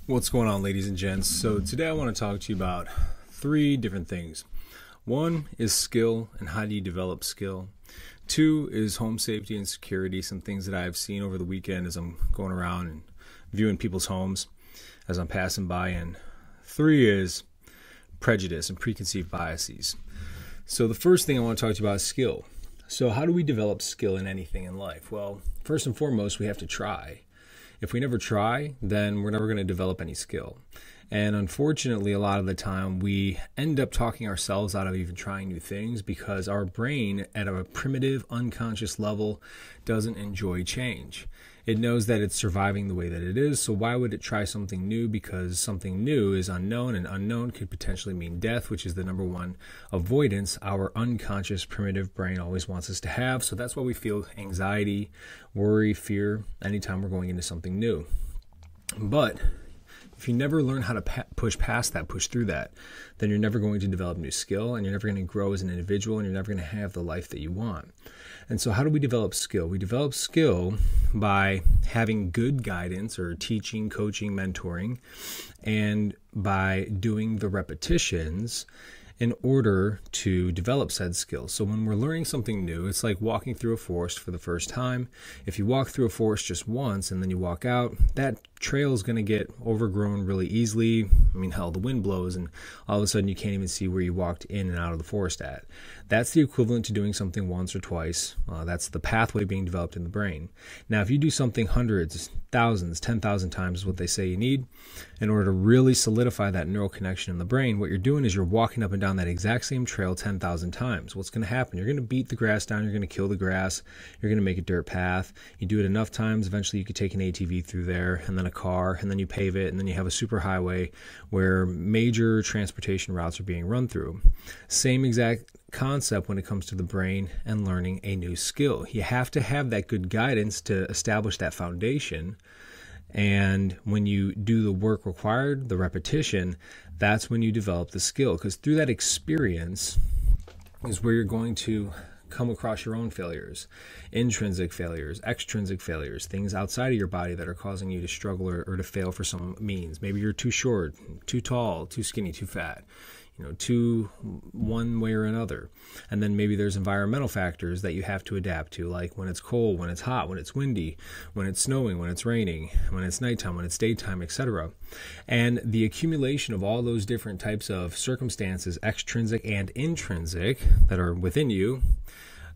What's going on, ladies and gents? So today I want to talk to you about three different things. One is skill and how do you develop skill. Two is home safety and security, some things that I've seen over the weekend as I'm going around and viewing people's homes as I'm passing by. And three is prejudice and preconceived biases. So the first thing I want to talk to you about is skill. So how do we develop skill in anything in life? Well, first and foremost, we have to try. If we never try, then we're never going to develop any skill. And unfortunately, a lot of the time, we end up talking ourselves out of even trying new things because our brain, at a primitive, unconscious level, doesn't enjoy change. It knows that it's surviving the way that it is, so why would it try something new? Because something new is unknown, and unknown could potentially mean death, which is the number one avoidance our unconscious primitive brain always wants us to have. So that's why we feel anxiety, worry, fear anytime we're going into something new. But if you never learn how to push past that, push through that, then you're never going to develop new skill, and you're never going to grow as an individual, and you're never going to have the life that you want. And so how do we develop skill? We develop skill by having good guidance or teaching, coaching, mentoring, and by doing the repetitions in order to develop said skills. So when we're learning something new, it's like walking through a forest for the first time. If you walk through a forest just once and then you walk out, that trail is going to get overgrown really easily. I mean, hell, the wind blows and all of a sudden you can't even see where you walked in and out of the forest at. That's the equivalent to doing something once or twice. That's the pathway being developed in the brain. Now, if you do something hundreds, thousands, 10,000 times is what they say you need in order to really solidify that neural connection in the brain, what you're doing is you're walking up and down that exact same trail 10,000 times. What's going to happen? You're going to beat the grass down. You're going to kill the grass. You're going to make a dirt path. You do it enough times, eventually you could take an ATV through there, and then a car, and then you pave it, and then you have a super highway where major transportation routes are being run through. Same exact concept when it comes to the brain and learning a new skill. You have to have that good guidance to establish that foundation. And when you do the work required, the repetition, that's when you develop the skill. Because through that experience is where you're going to come across your own failures, intrinsic failures, extrinsic failures, things outside of your body that are causing you to struggle or to fail for some means. Maybe you're too short, too tall, too skinny, too fat, too one way or another. And then maybe there's environmental factors that you have to adapt to, like when it's cold, when it's hot, when it's windy, when it's snowing, when it's raining, when it's nighttime, when it's daytime, etc. And the accumulation of all those different types of circumstances, extrinsic and intrinsic, that are within you,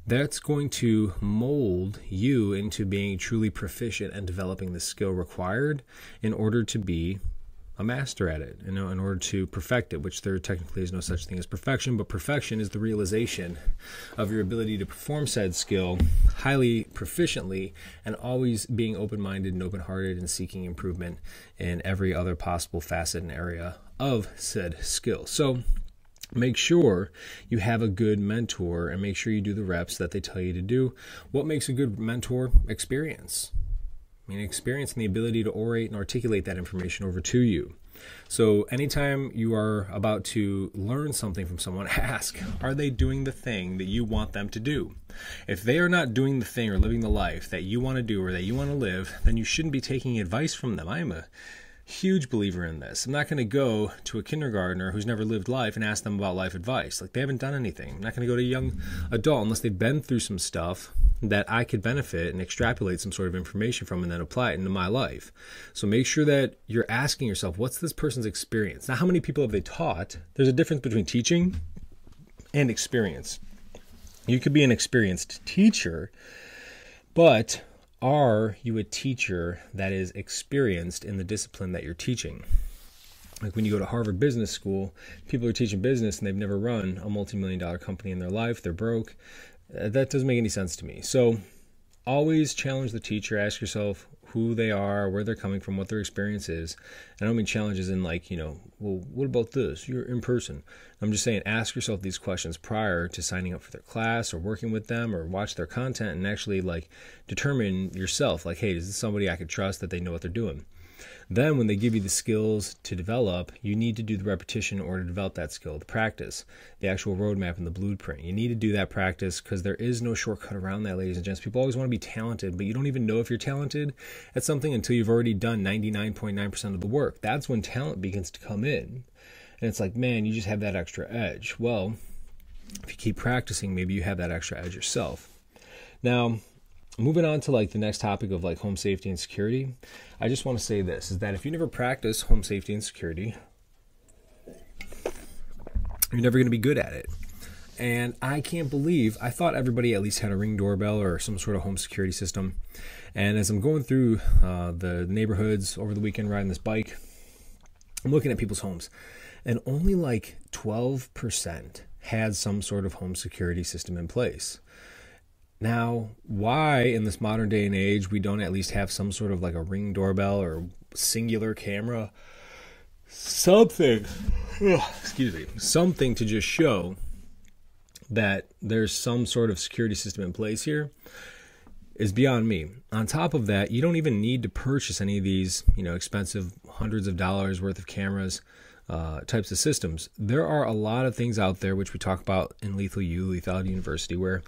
that's going to mold you into being truly proficient and developing the skill required in order to be a master at it, in order to perfect it, which there technically is no such thing as perfection, but perfection is the realization of your ability to perform said skill highly proficiently and always being open-minded and open-hearted and seeking improvement in every other possible facet and area of said skill. So make sure you have a good mentor and make sure you do the reps that they tell you to do. What makes a good mentor? Experience. Experience and the ability to orate and articulate that information over to you. So anytime you are about to learn something from someone, ask, are they doing the thing that you want them to do? If they are not doing the thing or living the life that you want to do or that you want to live, then you shouldn't be taking advice from them. I am a huge believer in this. I'm not going to go to a kindergartner who's never lived life and ask them about life advice. Like, they haven't done anything. I'm not going to go to a young adult unless they've been through some stuff that I could benefit and extrapolate some sort of information from and then apply it into my life. So make sure that you're asking yourself, what's this person's experience? Now, how many people have they taught? There's a difference between teaching and experience. You could be an experienced teacher, but are you a teacher that is experienced in the discipline that you're teaching? Like when you go to Harvard Business School, people are teaching business and they've never run a multi-million-dollar company in their life. They're broke. That doesn't make any sense to me. So always challenge the teacher. Ask yourself who they are, where they're coming from, what their experience is. And I don't mean challenges in like, well, what about this? You're in person. I'm just saying, ask yourself these questions prior to signing up for their class or working with them or watch their content and actually like determine yourself, like, hey, is this somebody I could trust that they know what they're doing? Then when they give you the skills to develop, you need to do the repetition in order to develop that skill, the practice, the actual roadmap and the blueprint. You need to do that practice because there is no shortcut around that, ladies and gents. People always want to be talented, but you don't even know if you're talented at something until you've already done 99.9% of the work. That's when talent begins to come in. And it's like, man, you just have that extra edge. Well, if you keep practicing, maybe you have that extra edge yourself. Now, moving on to like the next topic of like home safety and security, I just want to say this, is that if you never practice home safety and security, you're never going to be good at it. And I can't believe, I thought everybody at least had a Ring doorbell or some sort of home security system. And as I'm going through the neighborhoods over the weekend riding this bike, I'm looking at people's homes, and only like 12% had some sort of home security system in place. Now, why in this modern day and age we don't at least have some sort of like a Ring doorbell or singular camera, something to just show that there's some sort of security system in place here, is beyond me. On top of that, you don't even need to purchase any of these, expensive hundreds of dollars worth of cameras, types of systems. There are a lot of things out there, which we talk about in Lethality University, where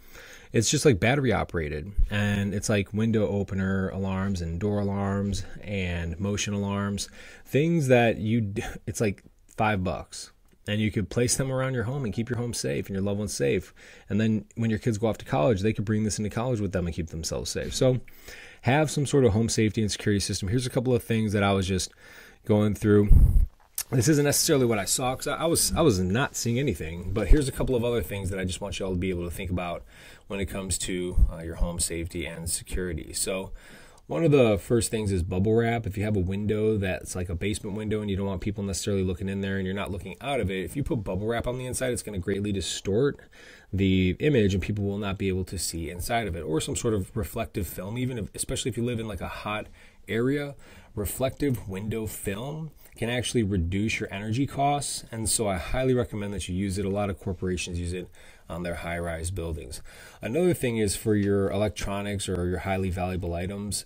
it's just like battery operated, and it's like window opener alarms and door alarms and motion alarms, things that it's like $5, and you could place them around your home and keep your home safe and your loved ones safe. And then when your kids go off to college, they could bring this into college with them and keep themselves safe. So have some sort of home safety and security system. Here's a couple of things that I was just going through. This isn't necessarily what I saw, because I was not seeing anything, but here's a couple of other things that I just want you all to be able to think about when it comes to your home safety and security. So one of the first things is bubble wrap. If you have a window that's like a basement window and you don't want people necessarily looking in there and you're not looking out of it, if you put bubble wrap on the inside, it's going to greatly distort the image and people will not be able to see inside of it. Or some sort of reflective film, especially if you live in like a hot area, reflective window film can actually reduce your energy costs, and so I highly recommend that you use it. A lot of corporations use it on their high-rise buildings. Another thing is for your electronics or your highly valuable items,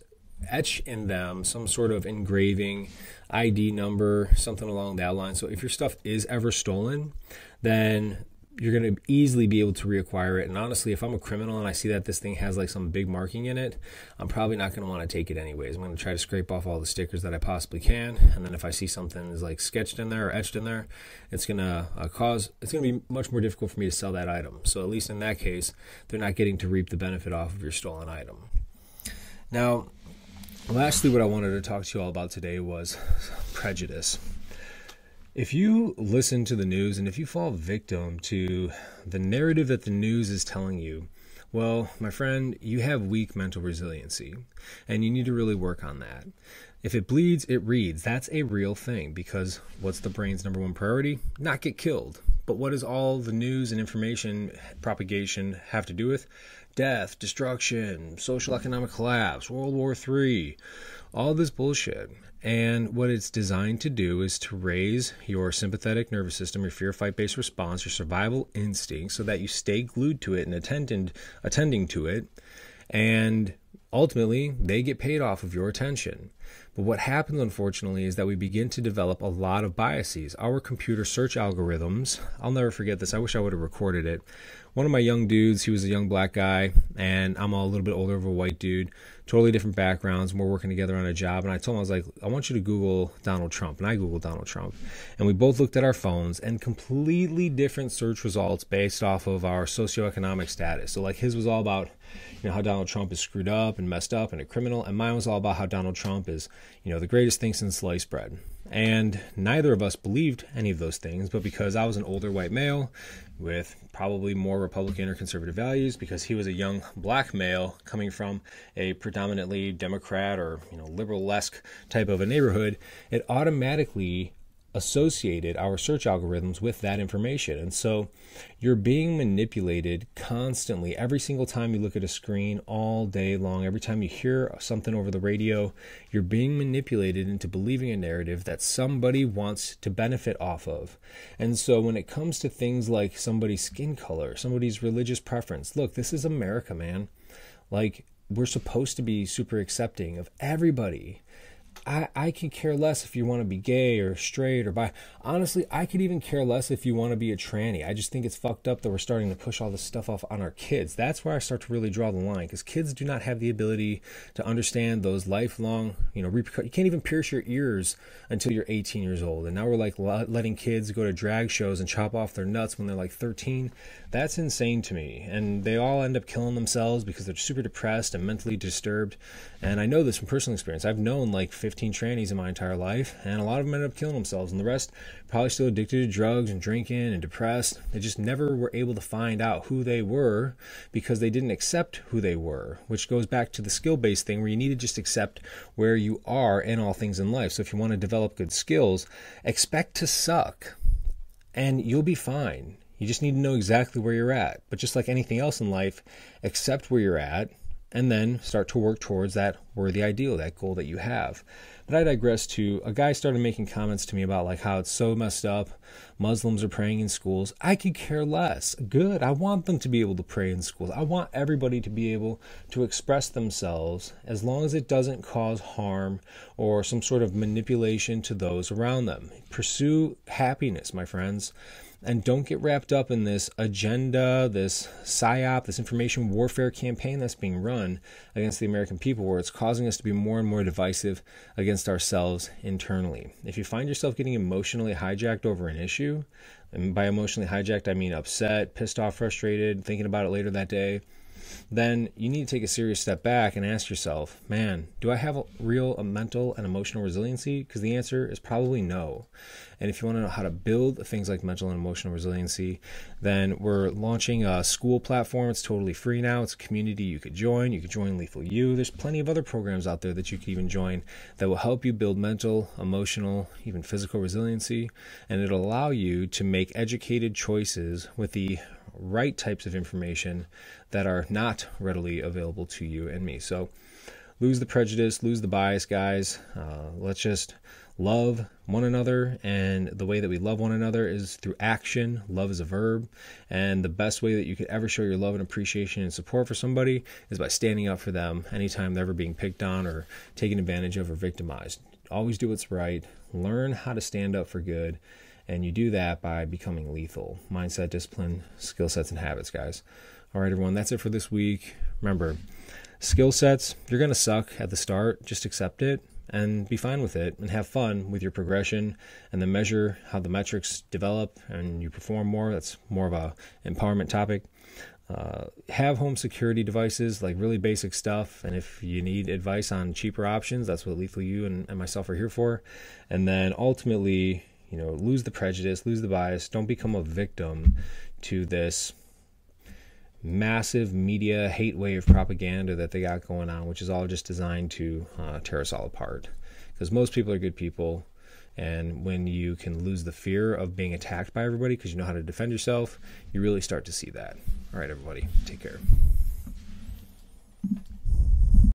etch in them some sort of engraving, ID number, something along that line. So if your stuff is ever stolen, then you're going to easily be able to reacquire it. And honestly, if I'm a criminal and I see that this thing has like some big marking in it, I'm probably not going to want to take it anyways. I'm going to try to scrape off all the stickers that I possibly can. And then if I see something is like sketched in there or etched in there, it's going to be much more difficult for me to sell that item. So at least in that case, they're not getting to reap the benefit off of your stolen item. Now, lastly, what I wanted to talk to you all about today was prejudice. If you listen to the news and if you fall victim to the narrative that the news is telling you, well, my friend, you have weak mental resiliency, and you need to really work on that. If it bleeds, it reads. That's a real thing, because what's the brain's number one priority? Not get killed. But what does all the news and information propagation have to do with? Death, destruction, social economic collapse, World War III, all this bullshit. And what it's designed to do is to raise your sympathetic nervous system, your fear, fight, based response, your survival instinct, so that you stay glued to it and attending to it. And ultimately, they get paid off of your attention. But what happens, unfortunately, is that we begin to develop a lot of biases. Our computer search algorithms, I'll never forget this. I wish I would have recorded it. One of my young dudes, he was a young black guy, and I'm a little bit older of a white dude, totally different backgrounds, and we're working together on a job. And I told him, I was like, I want you to Google Donald Trump. And I Googled Donald Trump. And we both looked at our phones, and completely different search results based off of our socioeconomic status. So like his was all about, how Donald Trump is screwed up and messed up and a criminal. And mine was all about how Donald Trump is, the greatest thing since sliced bread. And neither of us believed any of those things, but because I was an older white male with probably more Republican or conservative values, because he was a young black male coming from a predominantly Democrat or liberal-esque type of a neighborhood, it automatically associated our search algorithms with that information. And so you're being manipulated constantly every single time you look at a screen, all day long. Every time you hear something over the radio, you're being manipulated into believing a narrative that somebody wants to benefit off of. And so when it comes to things like somebody's skin color, somebody's religious preference, look, this is America, man. Like, we're supposed to be super accepting of everybody. I could care less if you want to be gay or straight or bi. Honestly, I could even care less if you want to be a tranny. I just think it's fucked up that we're starting to push all this stuff off on our kids. That's where I start to really draw the line, because kids do not have the ability to understand those lifelong, you can't even pierce your ears until you're 18 years old. And now we're like letting kids go to drag shows and chop off their nuts when they're like 13. That's insane to me. And they all end up killing themselves because they're super depressed and mentally disturbed. And I know this from personal experience. I've known like 15 trannies in my entire life, and a lot of them ended up killing themselves, and the rest probably still addicted to drugs and drinking and depressed. They just never were able to find out who they were because they didn't accept who they were, which goes back to the skill-based thing where you need to just accept where you are in all things in life. So if you want to develop good skills, expect to suck and you'll be fine. You just need to know exactly where you're at. But just like anything else in life, accept where you're at and then start to work towards that worthy ideal, that goal that you have. But I digress to, a guy started making comments to me about like how it's so messed up. Muslims are praying in schools. I could care less. Good. I want them to be able to pray in schools. I want everybody to be able to express themselves as long as it doesn't cause harm or some sort of manipulation to those around them. Pursue happiness, my friends. And don't get wrapped up in this agenda, this psyop, this information warfare campaign that's being run against the American people, where it's causing us to be more and more divisive against ourselves internally. If you find yourself getting emotionally hijacked over an issue, and by emotionally hijacked, I mean upset, pissed off, frustrated, thinking about it later that day, then you need to take a serious step back and ask yourself, man, do I have a real mental and emotional resiliency? Because the answer is probably no. And if you want to know how to build things like mental and emotional resiliency, then we're launching a school platform. It's totally free now. It's a community you could join. You could join Lethal You. There's plenty of other programs out there that you could even join that will help you build mental, emotional, even physical resiliency. And it'll allow you to make educated choices with the right types of information that are not readily available to you and me. So lose the prejudice, lose the bias, guys. Let's just love one another, and the way that we love one another is through action. Love is a verb, and the best way that you could ever show your love and appreciation and support for somebody is by standing up for them anytime they're ever being picked on or taken advantage of or victimized. Always do what's right. Learn how to stand up for good, and you do that by becoming lethal. Mindset, discipline, skill sets, and habits, guys. All right, everyone, that's it for this week. Remember, skill sets, you're going to suck at the start. Just accept it and be fine with it and have fun with your progression, and then measure how the metrics develop and you perform more. That's more of a empowerment topic. Have home security devices, like really basic stuff. And if you need advice on cheaper options, that's what Lethal You and myself are here for. And then ultimately, lose the prejudice, lose the bias. Don't become a victim to this massive media hate wave propaganda that they got going on, which is all just designed to tear us all apart. Because most people are good people, and when you can lose the fear of being attacked by everybody because you know how to defend yourself, you really start to see that. All right, everybody, take care.